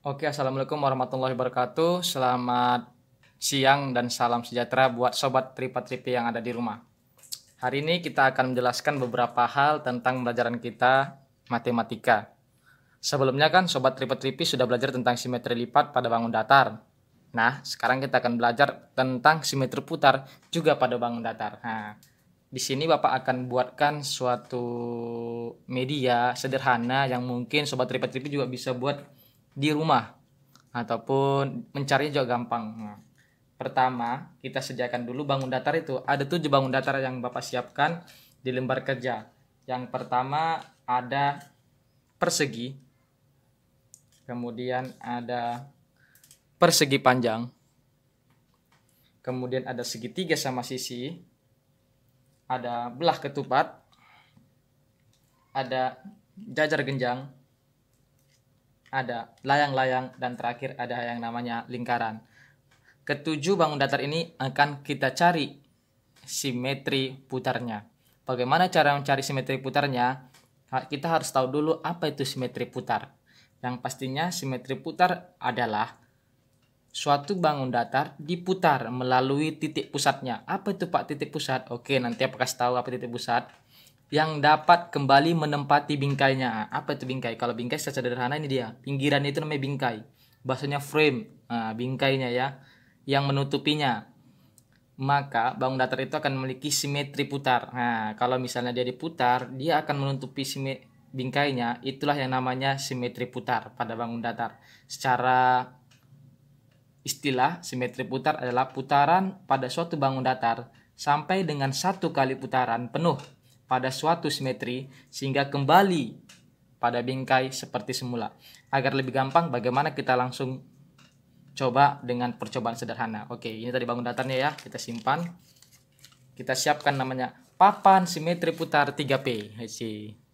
Oke, assalamualaikum warahmatullahi wabarakatuh. Selamat siang dan salam sejahtera buat sobat Tripa-Tripi yang ada di rumah. Hari ini kita akan menjelaskan beberapa hal tentang pembelajaran kita matematika. Sebelumnya kan sobat Tripa-Tripi sudah belajar tentang simetri lipat pada bangun datar. Nah, sekarang kita akan belajar tentang simetri putar juga pada bangun datar. Nah, di sini Bapak akan buatkan suatu media sederhana yang mungkin sobat Tripa-Tripi juga bisa buat di rumah ataupun mencarinya juga gampang. Nah, pertama kita sediakan dulu bangun datar itu. Ada 7 bangun datar yang Bapak siapkan di lembar kerja. Yang pertama ada persegi, kemudian ada persegi panjang, kemudian ada segitiga sama sisi, ada belah ketupat, ada jajar genjang, ada layang-layang, dan terakhir ada yang namanya lingkaran. Ketujuh bangun datar ini akan kita cari simetri putarnya. Bagaimana cara mencari simetri putarnya? Kita harus tahu dulu apa itu simetri putar. Yang pastinya simetri putar adalah suatu bangun datar diputar melalui titik pusatnya. Apa itu Pak titik pusat? Oke, nanti aku kasih tahu apa titik pusat. Yang dapat kembali menempati bingkainya. Apa itu bingkai? Kalau bingkai secara sederhana ini dia. Pinggiran itu namanya bingkai. Bahasanya frame. Nah, bingkainya ya. Yang menutupinya. Maka bangun datar itu akan memiliki simetri putar. Nah, kalau misalnya dia diputar, dia akan menutupi bingkainya. Itulah yang namanya simetri putar pada bangun datar. Secara istilah, simetri putar adalah putaran pada suatu bangun datar sampai dengan 1 kali putaran penuh pada suatu simetri sehingga kembali pada bingkai seperti semula. Agar lebih gampang, bagaimana kita langsung coba dengan percobaan sederhana. Oke, ini tadi bangun datarnya ya, kita simpan. Kita siapkan namanya papan simetri putar 3P.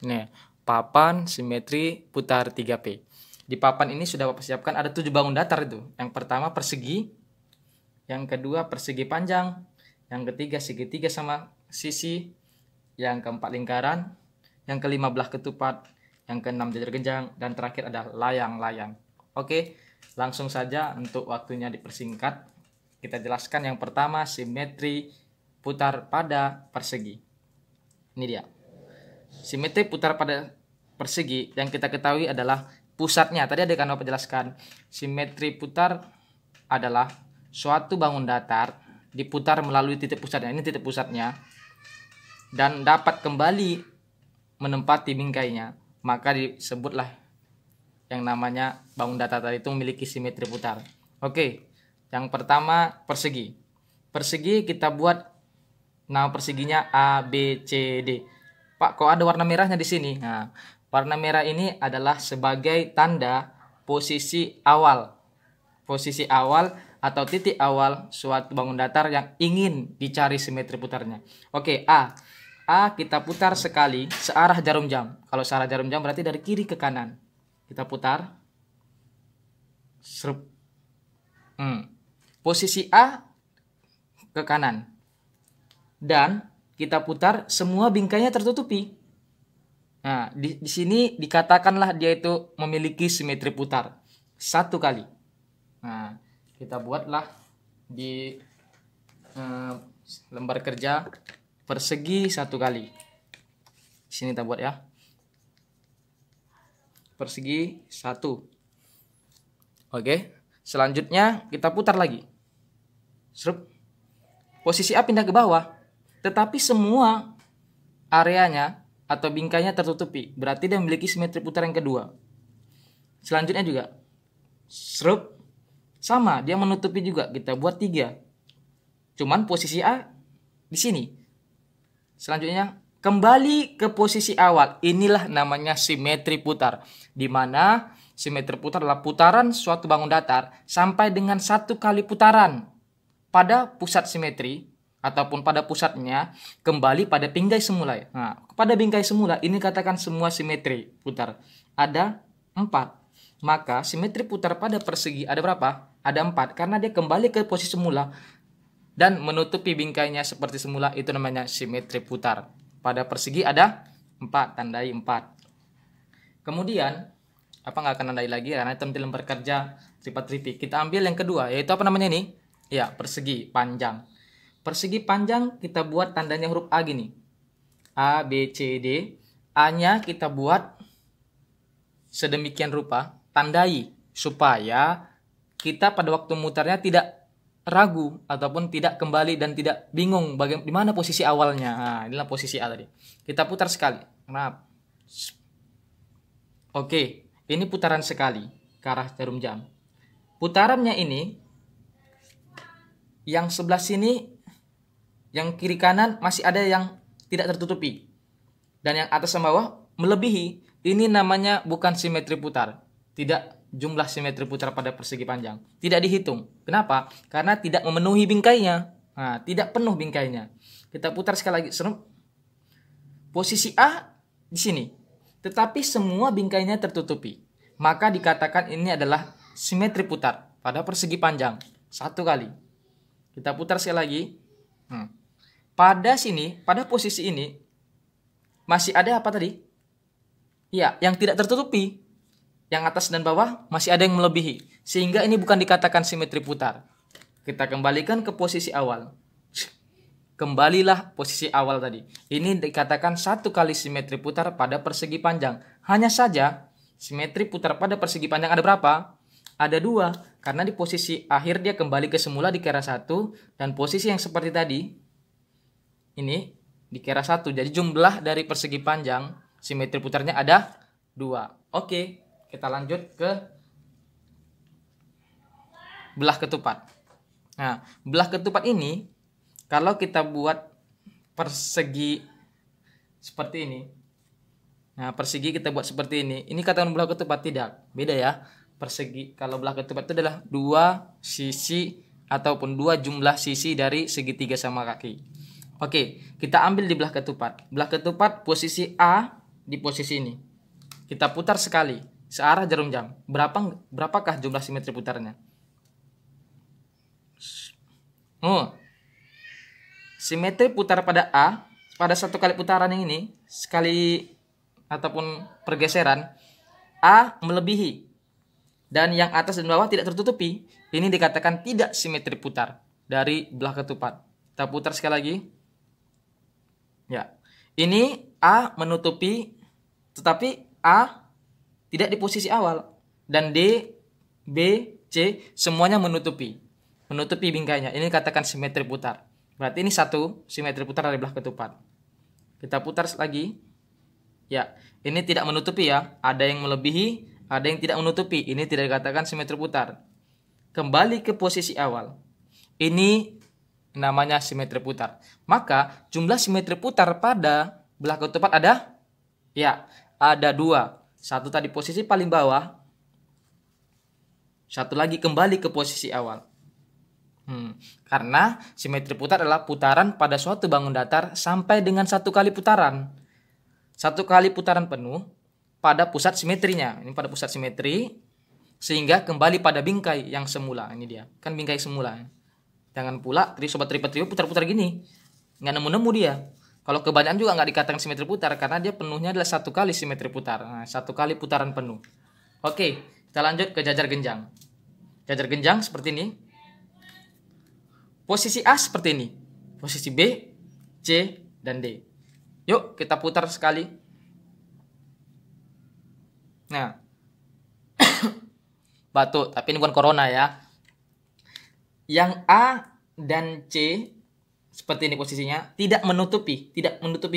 Nih, papan simetri putar 3P. Di papan ini sudah Bapak siapkan ada 7 bangun datar itu. Yang pertama persegi, yang kedua persegi panjang, yang ketiga segitiga sama sisi, yang keempat lingkaran, yang kelima belah ketupat, yang keenam jajar genjang, dan terakhir ada layang-layang. Oke, langsung saja untuk waktunya dipersingkat. Kita jelaskan yang pertama simetri putar pada persegi. Ini dia. Simetri putar pada persegi yang kita ketahui adalah pusatnya. Tadi ada kan Bapak jelaskan. Simetri putar adalah suatu bangun datar diputar melalui titik pusatnya. Ini titik pusatnya. Dan dapat kembali menempati bingkainya, maka disebutlah yang namanya bangun datar tadi itu memiliki simetri putar. Oke, yang pertama persegi. Persegi kita buat nama perseginya A, B, C, D. Pak, kok ada warna merahnya di sini? Nah, warna merah ini adalah sebagai tanda posisi awal. Posisi awal atau titik awal suatu bangun datar yang ingin dicari simetri putarnya. Oke, A. A kita putar sekali searah jarum jam. Kalau searah jarum jam berarti dari kiri ke kanan. Kita putar. Serup. Posisi A ke kanan. Dan kita putar semua bingkainya tertutupi. Nah, di sini dikatakanlah dia itu memiliki simetri putar. 1 kali. Nah, kita buatlah di lembar kerja persegi 1 kali. Di sini kita buat ya. Persegi 1. Oke. Selanjutnya kita putar lagi. Serup. Posisi A pindah ke bawah. Tetapi semua areanya atau bingkainya tertutupi. Berarti dia memiliki simetri putar yang kedua. Selanjutnya juga. Serup. Sama, dia menutupi juga. Kita buat 3. Cuman posisi A di sini. Selanjutnya kembali ke posisi awal. Inilah namanya simetri putar. Di mana simetri putar adalah putaran suatu bangun datar sampai dengan 1 kali putaran pada pusat simetri ataupun pada pusatnya kembali pada bingkai semula. Nah, pada bingkai semula ini katakan semua simetri putar. Ada 4. Maka simetri putar pada persegi ada berapa? Ada 4 karena dia kembali ke posisi semula dan menutupi bingkainya seperti semula, itu namanya simetri putar. Pada persegi ada 4, tandai 4. Kemudian apa nggak akan andai lagi karena itu nanti lembar kerja lipat repeat. Kita ambil yang kedua, yaitu apa namanya nih? Ya, persegi panjang. Persegi panjang kita buat tandanya huruf A gini. A, B, C, D. A-nya kita buat sedemikian rupa, tandai supaya kita pada waktu mutarnya tidak ragu ataupun tidak kembali dan tidak bingung bagaimana di mana posisi awalnya. Nah, inilah posisi A tadi. Kita putar sekali. Kenapa? Oke, ini putaran sekali ke arah jarum jam. Putarannya ini yang sebelah sini, yang kiri kanan masih ada yang tidak tertutupi. Dan yang atas dan bawah melebihi. Ini namanya bukan simetri putar. Tidak jumlah simetri putar pada persegi panjang. Tidak dihitung. Kenapa? Karena tidak memenuhi bingkainya. Nah, tidak penuh bingkainya. Kita putar sekali lagi. Posisi A di sini. Tetapi semua bingkainya tertutupi. Maka dikatakan ini adalah simetri putar pada persegi panjang. Satu kali. Kita putar sekali lagi. Pada sini, pada posisi ini, masih ada apa tadi? Ya, yang tidak tertutupi. Yang atas dan bawah masih ada yang melebihi. Sehingga ini bukan dikatakan simetri putar. Kita kembalikan ke posisi awal. Kembalilah posisi awal tadi. Ini dikatakan satu kali simetri putar pada persegi panjang. Hanya saja simetri putar pada persegi panjang ada berapa? Ada 2. Karena di posisi akhir dia kembali ke semula dikira 1. Dan posisi yang seperti tadi ini dikira 1. Jadi jumlah dari persegi panjang simetri putarnya ada 2. Oke, kita lanjut ke belah ketupat. Nah, belah ketupat ini kalau kita buat persegi seperti ini. Nah, persegi kita buat seperti ini. Ini katakan belah ketupat, tidak. Beda ya. Persegi kalau belah ketupat itu adalah 2 sisi ataupun 2 jumlah sisi dari segitiga sama kaki. Oke, kita ambil di belah ketupat. Belah ketupat posisi A di posisi ini. Kita putar sekali searah jarum jam. Berapakah jumlah simetri putarnya? Simetri putar pada A pada satu kali putaran yang ini sekali ataupun pergeseran A melebihi dan yang atas dan bawah tidak tertutupi. Ini dikatakan tidak simetri putar dari belah ketupat. Kita putar sekali lagi. Ya, ini A menutupi tetapi A tidak di posisi awal dan D, B, C semuanya menutupi bingkainya. Ini dikatakan simetri putar. Berarti ini satu simetri putar dari belah ketupat. Kita putar lagi. Ya, ini tidak menutupi ya. Ada yang melebihi, ada yang tidak menutupi. Ini tidak dikatakan simetri putar. Kembali ke posisi awal. Ini namanya simetri putar. Maka jumlah simetri putar pada belah ketupat ada? Ya, ada 2. Satu tadi posisi paling bawah. Satu lagi kembali ke posisi awal. Karena simetri putar adalah putaran pada suatu bangun datar sampai dengan 1 kali putaran. 1 kali putaran penuh pada pusat simetrinya. Ini pada pusat simetri sehingga kembali pada bingkai yang semula. Ini dia. Kan bingkai semula. Jangan pula sobat tripat trio putar-putar gini. Nggak nemu-nemu dia. Kalau kebanyakan juga nggak dikatakan simetri putar karena dia penuhnya adalah 1 kali simetri putar. Nah, 1 kali putaran penuh. Oke, kita lanjut ke jajar genjang. Jajar genjang seperti ini. Posisi A seperti ini. Posisi B, C, dan D. Yuk kita putar sekali. Nah. Batuk, tapi ini bukan corona ya. Yang A dan C seperti ini posisinya tidak menutupi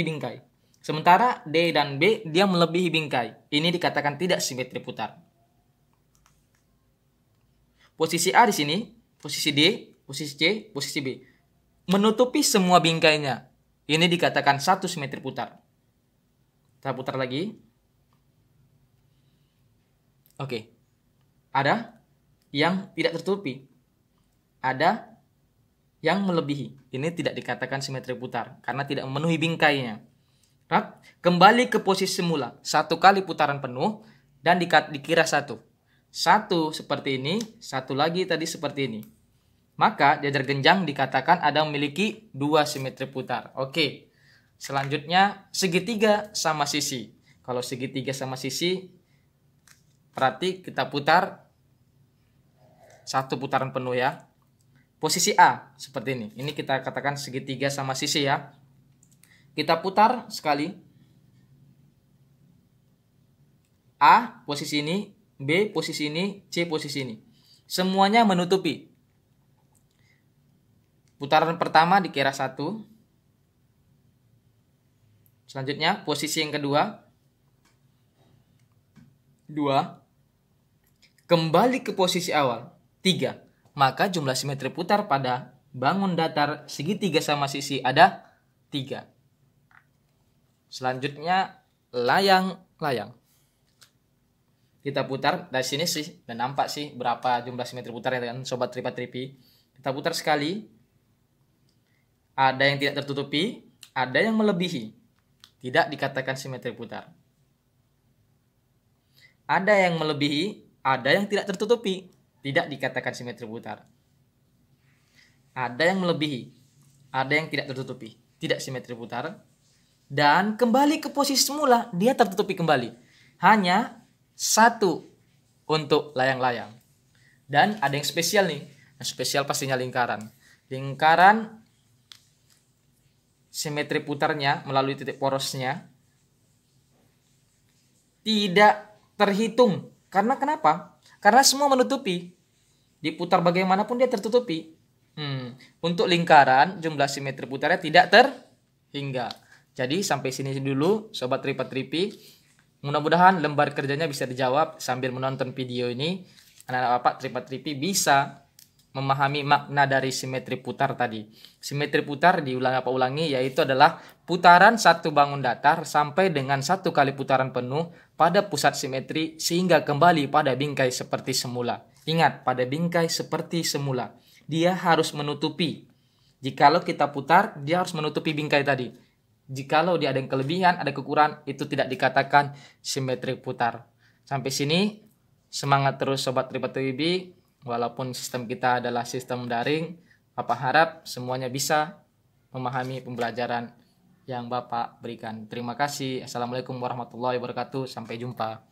bingkai. Sementara D dan B dia melebihi bingkai. Ini dikatakan tidak simetri putar. Posisi A di sini, posisi D, posisi C, posisi B menutupi semua bingkainya. Ini dikatakan satu simetri putar. Kita putar lagi. Oke. Ada yang tidak tertutupi. Ada yang melebihi. Ini tidak dikatakan simetri putar karena tidak memenuhi bingkainya. Kembali ke posisi semula. 1 kali putaran penuh dan dikira 1. 1 seperti ini, 1 lagi tadi seperti ini. Maka jajar genjang dikatakan ada memiliki 2 simetri putar. Oke. Selanjutnya segitiga sama sisi. Kalau segitiga sama sisi Berarti kita putar satu putaran penuh ya. Posisi A seperti ini. Ini kita katakan segitiga sama sisi ya. Kita putar sekali. A posisi ini, B posisi ini, C posisi ini. Semuanya menutupi. Putaran pertama dikira 1. Selanjutnya posisi yang kedua 2. Kembali ke posisi awal 3. Maka jumlah simetri putar pada bangun datar segitiga sama sisi ada 3. Selanjutnya layang-layang. Kita putar dari sini sih, dan nampak sih berapa jumlah simetri putar ya kan sobat tripa-tripi. Kita putar sekali. Ada yang tidak tertutupi, ada yang melebihi. Tidak dikatakan simetri putar. Ada yang melebihi, ada yang tidak tertutupi. Tidak dikatakan simetri putar. Ada yang melebihi, ada yang tidak tertutupi. Tidak simetri putar. Dan kembali ke posisi semula, dia tertutupi kembali. Hanya 1 untuk layang-layang. Dan ada yang spesial nih. Yang spesial pastinya lingkaran. Lingkaran simetri putarnya melalui titik porosnya tidak terhitung. Karena kenapa? Karena semua menutupi. Diputar bagaimanapun dia tertutupi. Untuk lingkaran jumlah simetri putarnya tidak terhingga. Jadi sampai sini dulu sobat tripa-tripi. Mudah-mudahan lembar kerjanya bisa dijawab sambil menonton video ini. Anak-anak bapak tripa-tripi bisa memahami makna dari simetri putar tadi. Simetri putar ulangi yaitu adalah putaran satu bangun datar sampai dengan 1 kali putaran penuh pada pusat simetri sehingga kembali pada bingkai seperti semula. Ingat, pada bingkai seperti semula. Dia harus menutupi. Jikalau kita putar, dia harus menutupi bingkai tadi. Jikalau dia ada yang kelebihan, ada kekurangan, itu tidak dikatakan simetri putar. Sampai sini, semangat terus sobat tripa-tripi. Walaupun sistem kita adalah sistem daring, Bapak harap semuanya bisa memahami pembelajaran yang Bapak berikan. Terima kasih. Assalamualaikum warahmatullahi wabarakatuh. Sampai jumpa.